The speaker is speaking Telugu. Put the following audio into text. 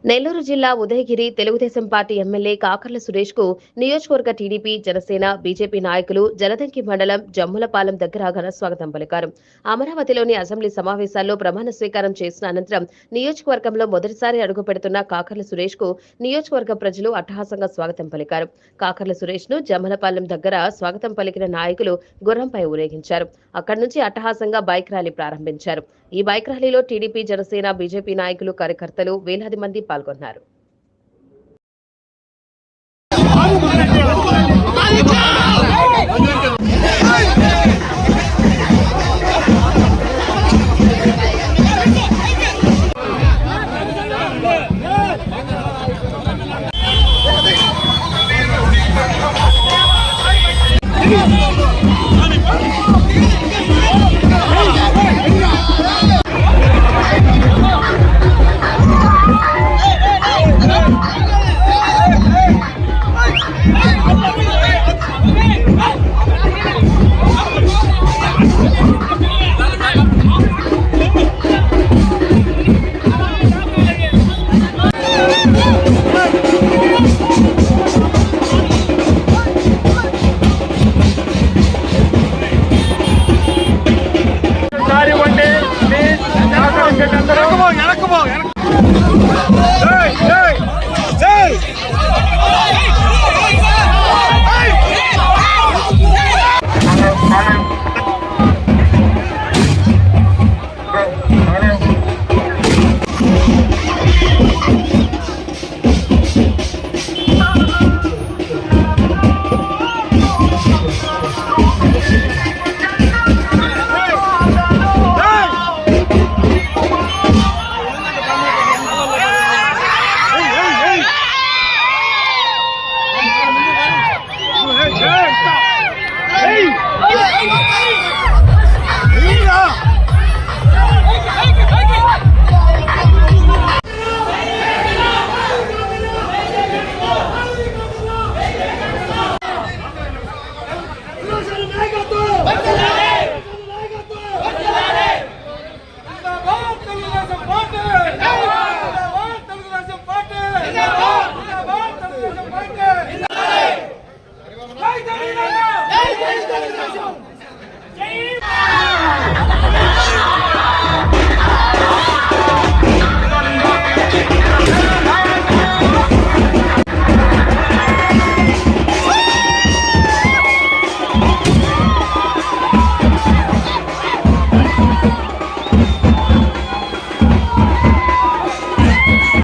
నెల్లూరు జిల్లా ఉదయగిరి తెలుగుదేశం పార్టీ ఎమ్మెల్యే కాకర్ల సురేష్ కు నియోజకవర్గ టీడీపీ జనసేన బీజేపీ నాయకులు జలదంకి మండలం జమ్ములపాలెం దగ్గర ఘన స్వాగతం పలికారు. అమరావతిలోని అసెంబ్లీ సమావేశాల్లో ప్రమాణ స్వీకారం చేసిన అనంతరం నియోజకవర్గంలో మొదటిసారి అడుగు పెడుతున్న కాకర్ల సురేష్ కు నియోజకవర్గ ప్రజలు అట్టహాసంగా స్వాగతం పలికారు. కాకర్ల సురేష్ ను జమ్మలపాలెం దగ్గర స్వాగతం పలికిన నాయకులు గుర్రంపై ఊరేగించారు. అక్కడి నుంచి అట్టహాసంగా బైక్ ర్యాలీ ప్రారంభించారు. ఈ బైక్ ర్యాలీలో టీడీపీ జనసేన బీజేపీ నాయకులు కార్యకర్తలు వేలాది మంది పాల్గొన్నారు. Come on,